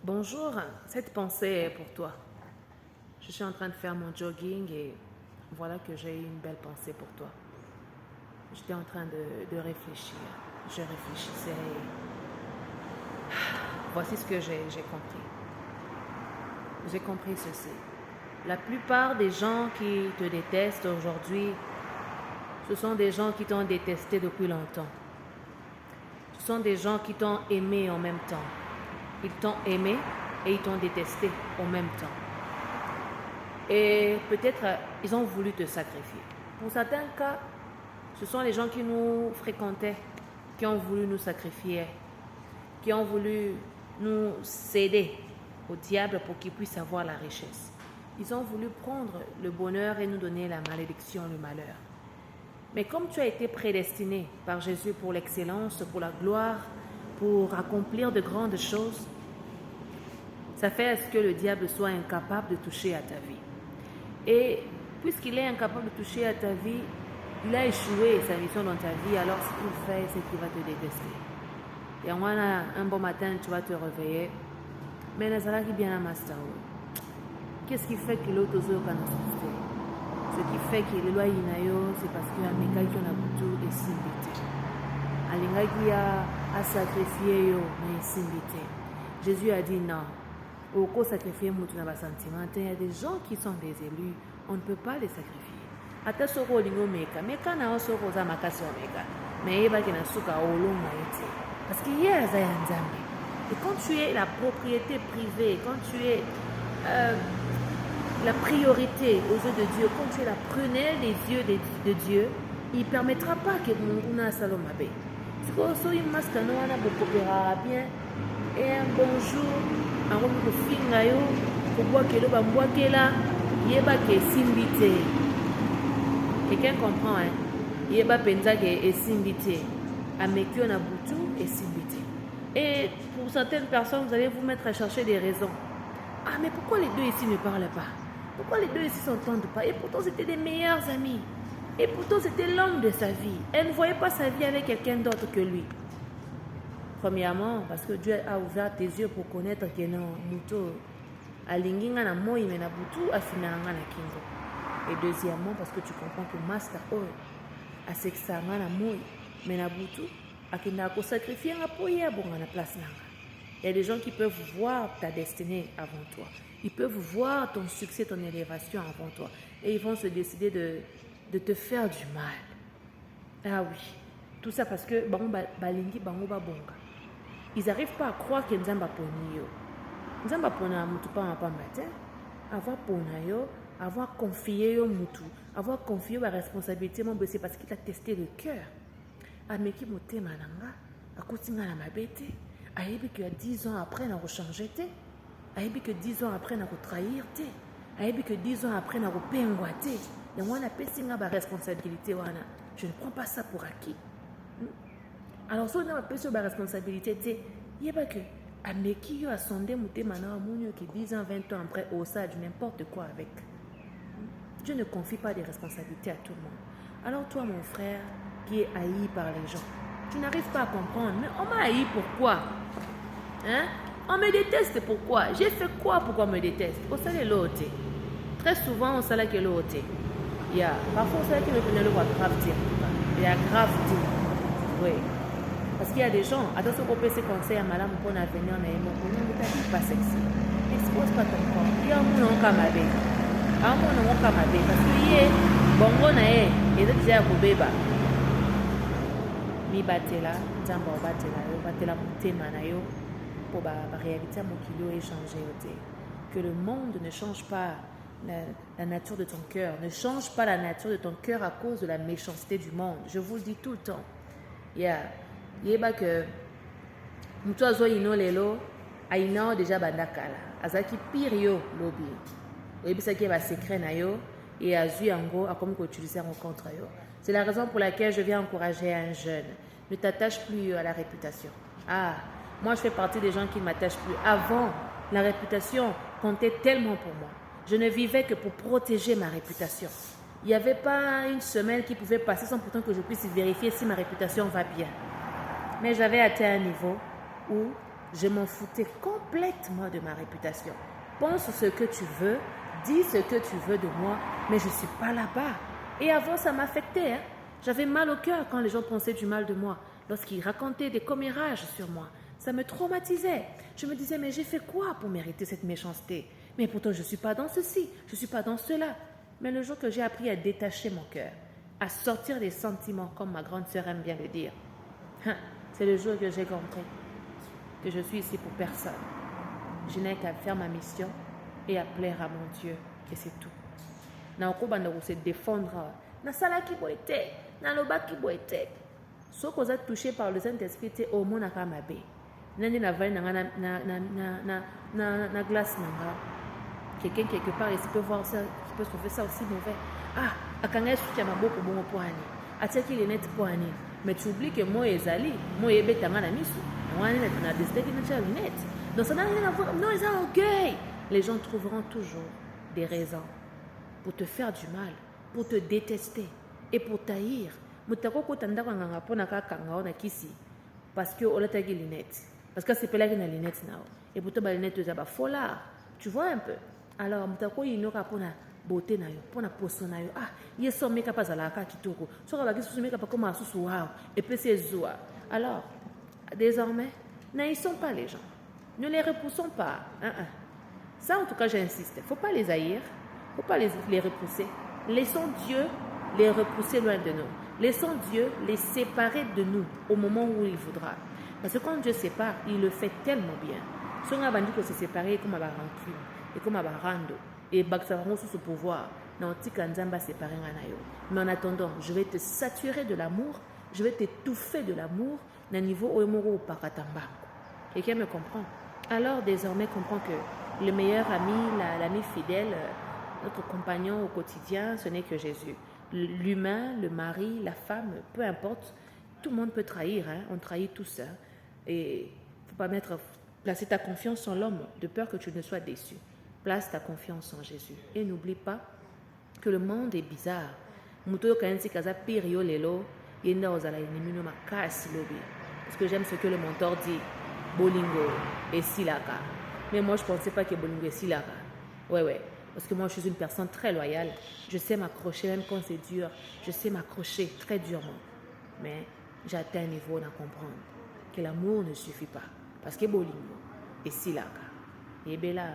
Bonjour, cette pensée est pour toi. Je suis en train de faire mon jogging et voilà que j'ai une belle pensée pour toi. J'étais en train de réfléchir. Je réfléchissais et voici ce que j'ai compris. J'ai compris ceci. La plupart des gens qui te détestent aujourd'hui, ce sont des gens qui t'ont détesté depuis longtemps. Ce sont des gens qui t'ont aimé en même temps. Ils t'ont aimé et ils t'ont détesté en même temps. Et peut-être ils ont voulu te sacrifier. Pour certains cas, ce sont les gens qui nous fréquentaient, qui ont voulu nous sacrifier, qui ont voulu nous céder au diable pour qu'il puisse avoir la richesse. Ils ont voulu prendre le bonheur et nous donner la malédiction, le malheur. Mais comme tu as été prédestiné par Jésus pour l'excellence, pour la gloire, pour accomplir de grandes choses, ça fait à ce que le diable soit incapable de toucher à ta vie. Et puisqu'il est incapable de toucher à ta vie, il a échoué sa mission dans ta vie, alors ce qu'il fait, c'est qu'il va te détester. Et un bon matin, tu vas te réveiller. Mais Nazaraki bien à Mastao. Qu'est-ce qui fait que l'autre ose assisté? Ce qui fait que le loi inayo, c'est parce que Ameka qui en a beaucoup et simbité. Alingaki a sacrifié yo, mais simbité. Jésus a dit non. Au co sacrifier mutu na sentiment. Il y a des gens qui sont des élus, on ne peut pas les sacrifier. Ata soko lingo meka na soko za makasi omeka. Mais eba kena suka olonga ete. Parce qu'il y a za nzambe. Et quand tu es la propriété privée, quand tu es la priorité aux yeux de Dieu, quand tu es la prunelle des yeux de Dieu, il ne permettra pas que Munguna Salomabe. Si vous avez une masque, nous avons bien. Et un bonjour, un homme de fingayo, pour voir que l'on va que là, il y a que simbité. Quelqu'un comprend, hein? Il y a penza que simbité. Amekyo na butu et simbité. Et pour certaines personnes, vous allez vous mettre à chercher des raisons. Ah, mais pourquoi les deux ici ne parlent pas? Pourquoi les deux ici ne s'entendent pas? Et pourtant, c'était des meilleurs amis. Et pourtant, c'était l'homme de sa vie. Elle ne voyait pas sa vie avec quelqu'un d'autre que lui. Premièrement, parce que Dieu a ouvert tes yeux pour connaître que non, Muto, Alinginga na moi, mais na butu, afinanga na kingo. Et deuxièmement, parce que tu comprends que Master Oil, a sexanga na moi, mais na butu, akinda ko sacrifier na poya bonga na place nanga. Il y a des gens qui peuvent voir ta destinée avant toi. Ils peuvent voir ton succès, ton élévation avant toi. Et ils vont se décider de te faire du mal. Ah oui. Tout ça parce que balingi bango ba bonga. Ils n'arrivent pas à croire que Nzamba poni yo. Nzamba pona mutu pa matin. Avoir pona yo, avoir confié yo mutu, avoir confié la responsabilité mon c'est parce qu'il a testé le cœur. Ameki motema nanga, akotinga na mabete. Aïbi que 10 ans après, n'a changé. Aïbi que 10 ans après, n'a trahir. Aïbi que 10 ans après, n'a péngoité. Et moi, on a payé ma responsabilité. Je ne prends pas ça pour acquis. Alors, si on a payé ma responsabilité, il y a pas que Ameki a sondé mouté maintenant qui 10 ans, 20 ans après, au ça, du n'importe quoi avec. Dieu ne confie pas des responsabilités à tout le monde. Alors, toi, mon frère, qui est haï par les gens, tu n'arrives pas à comprendre. Mais on m'a haï pourquoi? Hein? On me déteste pourquoi? J'ai fait quoi pour qu'on me déteste? On sait l'autre. Très souvent, on sait que l'autre. Parfois, on sait que le pénal va grave dire. Il y a grave dire. Oui. Parce qu'il y a des gens, attention qu'on peut se conseiller à madame pour l'avenir, mais on ne pas sexy. Expose pas ton corps. Il y a un monde en camabé. Un monde en camabé. Parce qu'il y a bongo nae, et déjà pour bébé. Mi batela, nzamba batela, yo batela motema na yo pour ba réalité mon kilo échanger. Que le monde ne change pas la nature de ton cœur, ne change pas la nature de ton cœur à cause de la méchanceté du monde. Je vous le dis tout le temps. Yeba que muto azo ino lelo aina déjà bandakala. Azaki pire yo lobby. Oyebisa ki ba secret na yo et azu yango a comme ko utiliser en contre yo. C'est la raison pour laquelle je viens encourager un jeune. Ne t'attache plus à la réputation. Ah, moi je fais partie des gens qui ne m'attachent plus. Avant, la réputation comptait tellement pour moi. Je ne vivais que pour protéger ma réputation. Il n'y avait pas une semaine qui pouvait passer sans pourtant que je puisse vérifier si ma réputation va bien. Mais j'avais atteint un niveau où je m'en foutais complètement complètement de ma réputation. Pense ce que tu veux, dis ce que tu veux de moi, mais je ne suis pas là-bas. Et avant, ça m'affectait. Hein. J'avais mal au cœur quand les gens pensaient du mal de moi, lorsqu'ils racontaient des commérages sur moi. Ça me traumatisait. Je me disais, mais j'ai fait quoi pour mériter cette méchanceté? Mais pourtant, je ne suis pas dans ceci, je ne suis pas dans cela. Mais le jour que j'ai appris à détacher mon cœur, à sortir des sentiments, comme ma grande sœur aime bien le dire, c'est le jour que j'ai compris que je suis ici pour personne. Je n'ai qu'à faire ma mission et à plaire à mon Dieu, et c'est tout. Na okobanda ko se défendre na sala ki boite na loba ki boite so ko za touché par le Saint-Esprit te au mona ka mabe nani na vali na glace nanga quelqu'un quelque part ici peut voir ça qui peut trouver ça aussi mauvais akanga suki ya maboko bongo poani atiaki les net poani mais tu oublies que moi ezali moi ebetanga na misu wana na décidé que na lunette donc ça n'a rien à voir non ils ont orgueil les gens trouveront toujours des raisons pour te faire du mal, pour te détester et pour t'haïr. Parce que on a tagé lunettes. Parce que c'est pas là qu'il y a lunettes now. Et pour toi, les lunettes, tu as foulard. Tu vois un peu. Alors, mutako il n'aura pas na beauté na yo, pour na poisson na yo. Il est sommé capable à la carte qui tourne. Soit la question sommé capable comme un sous et puis c'est zoa. Alors, désormais, n'haïssons pas les gens. Ne les repoussons pas. Ça, en tout cas, j'insiste. Faut pas les haïr. Il ne faut pas les repousser. Laissons Dieu les repousser loin de nous. Laissons Dieu les séparer de nous au moment où il voudra. Parce que quand Dieu sépare, il le fait tellement bien. Si on a dit que c'est séparé, comme à la rancune, et comme à la rando, et ça va sous ce pouvoir, mais en attendant, je vais te saturer de l'amour, je vais t'étouffer de l'amour, d'un niveau où il quelqu'un me comprend. Alors désormais, comprends que le meilleur ami, l'ami fidèle, notre compagnon au quotidien, ce n'est que Jésus. L'humain, le mari, la femme, peu importe, tout le monde peut trahir, hein? On trahit tous. Hein? Et il ne faut pas placer ta confiance en l'homme, de peur que tu ne sois déçu. Place ta confiance en Jésus. Et n'oublie pas que le monde est bizarre. Parce que j'aime ce que le mentor dit, Bolingo et Silaka. Mais moi, je ne pensais pas que Bolingo et Silaka. Ouais. Parce que moi, je suis une personne très loyale. Je sais m'accrocher, même quand c'est dur. Je sais m'accrocher très durement. Mais j'ai atteint un niveau d'en comprendre que l'amour ne suffit pas. Parce que Bolingo et Silaka. Et bien là,